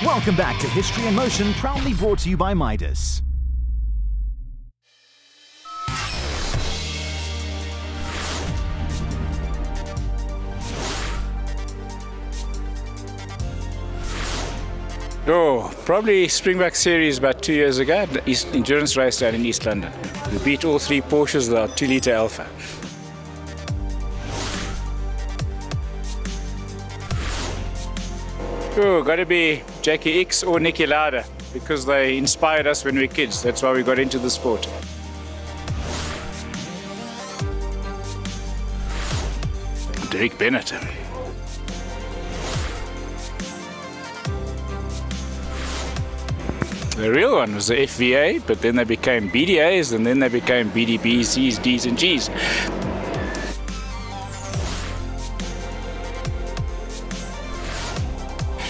Welcome back to History in Motion, proudly brought to you by Midas. Oh, probably Springback Series about 2 years ago, the endurance race down in East London. We beat all three Porsches, the 2-litre Alpha. Oh, got to be Jackie X or Niki Lauda, because they inspired us when we were kids. That's why we got into the sport. Derek Bennett. The real one was the FVA, but then they became BDAs, and then they became BDBs, Cs, Ds, and Gs.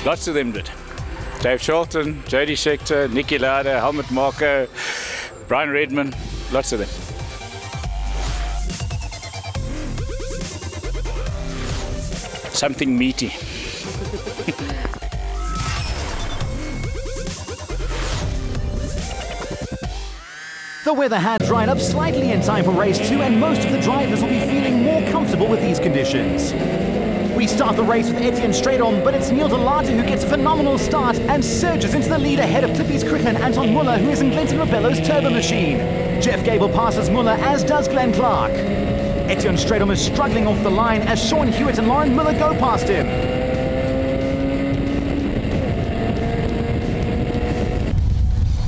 Lots of them did. Dave Charlton, Jody Scheckter, Niki Lauda, Helmut Marko, Brian Redman, lots of them. Something meaty. The weather had dried up slightly in time for race 2, and most of the drivers will be feeling more comfortable with these conditions. We start the race with Etienne Stradom, but it's Neil de Latte who gets a phenomenal start and surges into the lead ahead of Clippy's Cricher and Anton Muller, who is in Glenton Rebello's turbo machine. Jeff Gable passes Muller, as does Glenn Clark. Etienne Stradom is struggling off the line as Sean Hewitt and Lauren Muller go past him.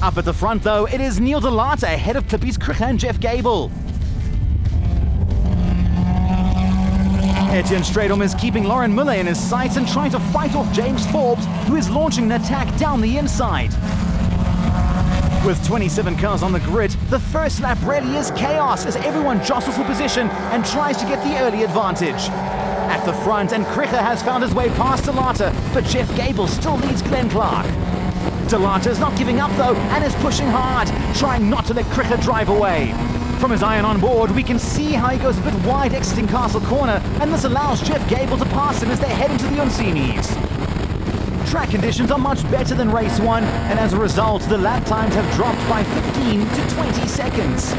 Up at the front, though, it is Neil de Latte ahead of Clippy's Cricher and Jeff Gable. Etienne Stradom is keeping Lauren Muller in his sights and trying to fight off James Forbes, who is launching an attack down the inside. With 27 cars on the grid, the first lap really is chaos as everyone jostles for position and tries to get the early advantage. At the front, and Cricher has found his way past de Latte, but Jeff Gable still leads Glenn Clark. De Latte is not giving up though and is pushing hard, trying not to let Cricher drive away. From his iron on board, we can see how he goes a bit wide exiting Castle Corner, and this allows Jeff Gable to pass him as they head into the Oncinis. Track conditions are much better than race 1, and as a result, the lap times have dropped by 15 to 20 seconds.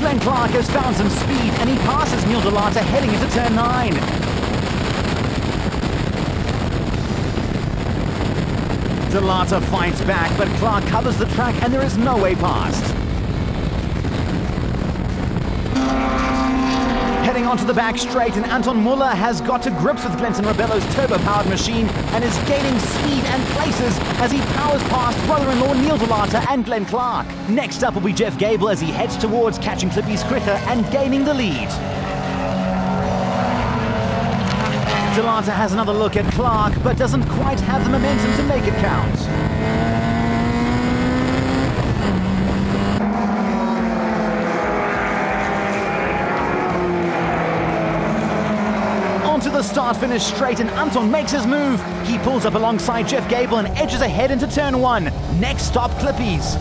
Glenn Clark has found some speed, and he passes Neil de Latte heading into turn 9. De Latte fights back, but Clark covers the track and there is no way past. Heading onto the back straight, and Anton Muller has got to grips with Glenton Rebello's turbo-powered machine and is gaining speed and places as he powers past brother-in-law Neil de Latte and Glenn Clark. Next up will be Jeff Gable as he heads towards catching Clippy's Cricher and gaining the lead. De Latte has another look at Clark, but doesn't quite have the momentum to make it count. Onto the start-finish straight, and Anton makes his move. He pulls up alongside Jeff Gable and edges ahead into turn 1. Next stop, Clippies.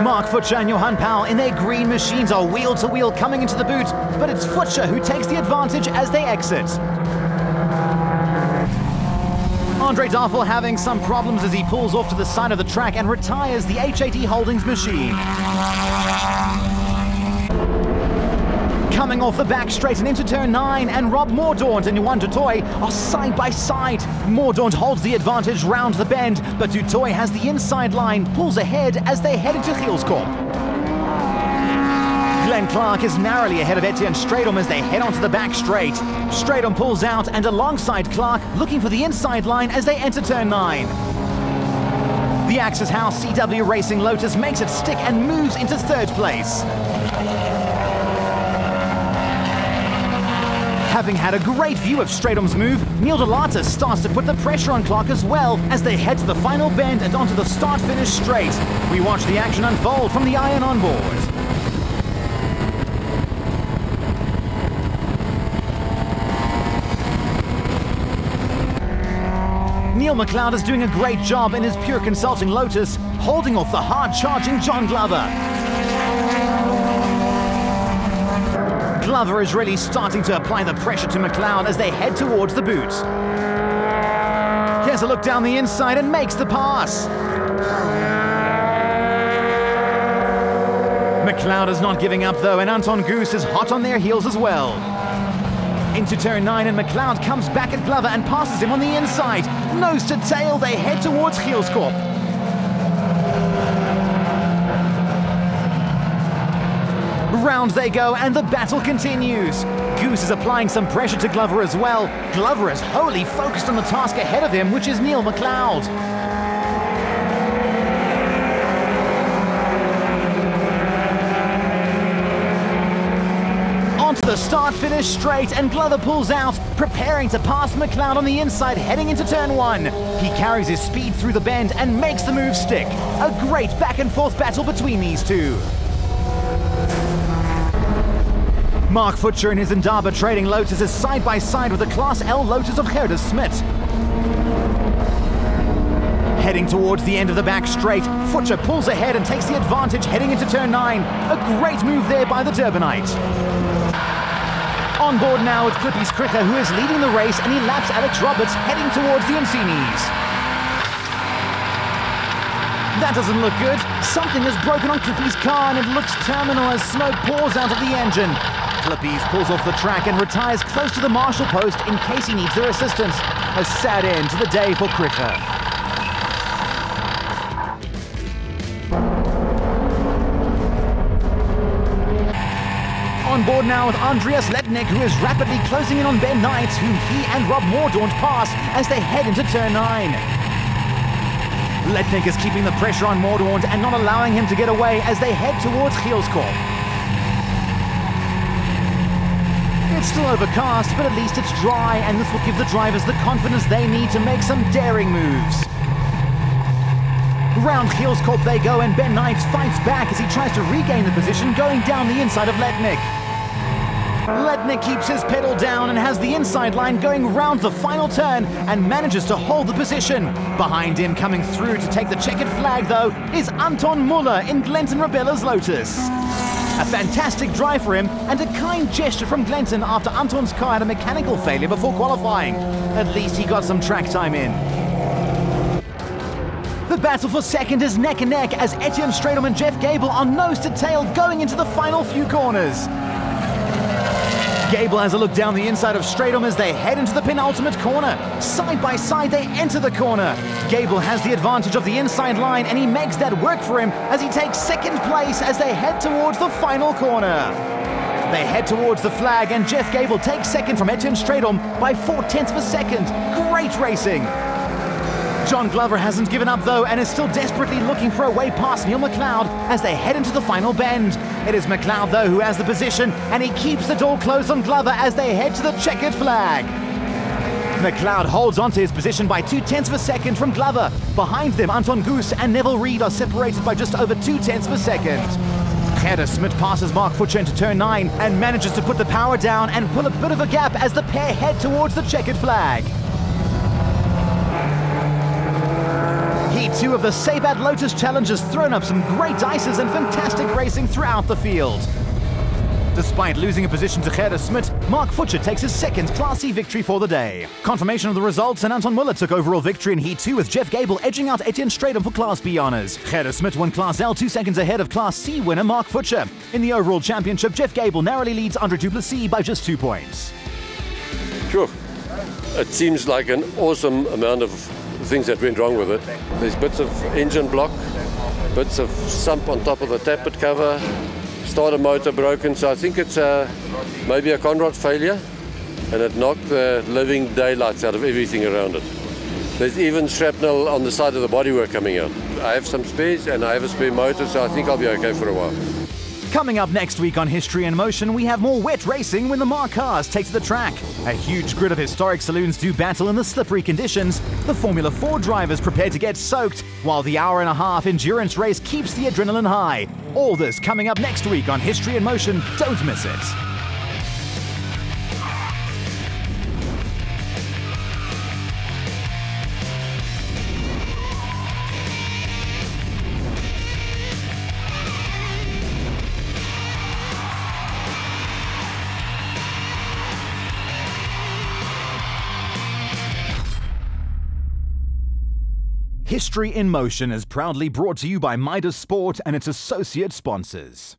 Mark Futcher and Johan Powell in their green machines are wheel-to-wheel coming into the boot, but it's Futcher who takes the advantage as they exit. Andre Darfel having some problems as he pulls off to the side of the track and retires the HAT Holdings machine. Coming off the back straight and into turn 9, and Rob Mordaunt and Johan Dutoy are side by side. Mordaunt holds the advantage round the bend, but Dutoy has the inside line, pulls ahead as they head into Gielskorp. Glenn Clark is narrowly ahead of Etienne Stradom as they head onto the back straight. Stradom pulls out and alongside Clark, looking for the inside line as they enter turn 9. The Axis House CW Racing Lotus makes it stick and moves into 3rd place. Having had a great view of Stradom's move, Neil de Latte starts to put the pressure on Clark as well as they head to the final bend and onto the start-finish straight. We watch the action unfold from the iron on board. Neil McLeod is doing a great job in his pure consulting Lotus, holding off the hard-charging John Glover. Glover is really starting to apply the pressure to McLeod as they head towards the boot. Here's a look down the inside and makes the pass. McLeod is not giving up though, and Anton Goose is hot on their heels as well. Into turn 9, and McLeod comes back at Glover and passes him on the inside. Nose to tail, they head towards Gielskorp. Round they go, and the battle continues. Goose is applying some pressure to Glover as well. Glover is wholly focused on the task ahead of him, which is Neil McLeod. Onto the start-finish straight, and Glover pulls out, preparing to pass McLeod on the inside, heading into turn 1. He carries his speed through the bend and makes the move stick. A great back-and-forth battle between these two. Mark Futcher in his Indaba Trading Lotus is side by side with the Class L Lotus of Gerda Smit. Heading towards the end of the back straight, Futcher pulls ahead and takes the advantage heading into turn 9. A great move there by the Durbanite. On board now with Clippy's Kricher, who is leading the race, and he laps Alex Roberts heading towards the Insignis. That doesn't look good. Something has broken on Clippy's car and it looks terminal as smoke pours out of the engine. Clippy's pulls off the track and retires close to the marshal post in case he needs their assistance. A sad end to the day for Kricher. On board now with Andreas Letnik, who is rapidly closing in on Ben Knight, whom he and Rob Mordaunt pass as they head into turn 9. Letnik is keeping the pressure on Mordaunt and not allowing him to get away as they head towards Gielskorp. It's still overcast, but at least it's dry, and this will give the drivers the confidence they need to make some daring moves. Round Gielskorp they go, and Ben Knight fights back as he tries to regain the position, going down the inside of Letnik. Letnik keeps his pedal down and has the inside line going round the final turn and manages to hold the position. Behind him, coming through to take the checkered flag though, is Anton Muller in Glenton Rabella's Lotus. A fantastic drive for him and a kind gesture from Glenton after Anton's car had a mechanical failure before qualifying. At least he got some track time in. The battle for second is neck and neck as Etienne Stradom and Jeff Gable are nose to tail going into the final few corners. Gable has a look down the inside of Stradom as they head into the penultimate corner. Side by side they enter the corner. Gable has the advantage of the inside line and he makes that work for him as he takes second place as they head towards the final corner. They head towards the flag and Jeff Gable takes second from Etienne Stradom by 0.4 of a second. Great racing. John Glover hasn't given up though and is still desperately looking for a way past Neil McLeod as they head into the final bend. It is McLeod though who has the position and he keeps the door closed on Glover as they head to the checkered flag. McLeod holds onto his position by 0.2 of a second from Glover. Behind them, Anton Goose and Neville Reid are separated by just over 0.2 of a second. Gerda Smit passes Mark Futcher into turn 9 and manages to put the power down and pull a bit of a gap as the pair head towards the checkered flag. Heat 2 of the Sabat Lotus Challenge has thrown up some great ices and fantastic racing throughout the field. Despite losing a position to Gerda Smit, Mark Futcher takes his second Class C victory for the day. Confirmation of the results, and Anton Muller took overall victory in Heat 2 with Jeff Gable edging out Etienne Stradom for Class B honours. Gerda Smit won Class L 2 seconds ahead of Class C winner Mark Futcher. In the overall championship, Jeff Gable narrowly leads Andre Duplessis by just 2 points. Sure. It seems like an awesome amount of things that went wrong with it. There's bits of engine block, bits of sump on top of the tappet cover, starter motor broken, so I think it's maybe a Conrod failure, and it knocked the living daylights out of everything around it. There's even shrapnel on the side of the bodywork coming out. I have some spares and I have a spare motor, so I think I'll be okay for a while. Coming up next week on History in Motion, we have more wet racing when the Mark cars take to the track. A huge grid of historic saloons do battle in the slippery conditions. The Formula 4 drivers prepare to get soaked, while the hour-and-a-half endurance race keeps the adrenaline high. All this coming up next week on History in Motion. Don't miss it. History in Motion is proudly brought to you by Midas Sport and its associate sponsors.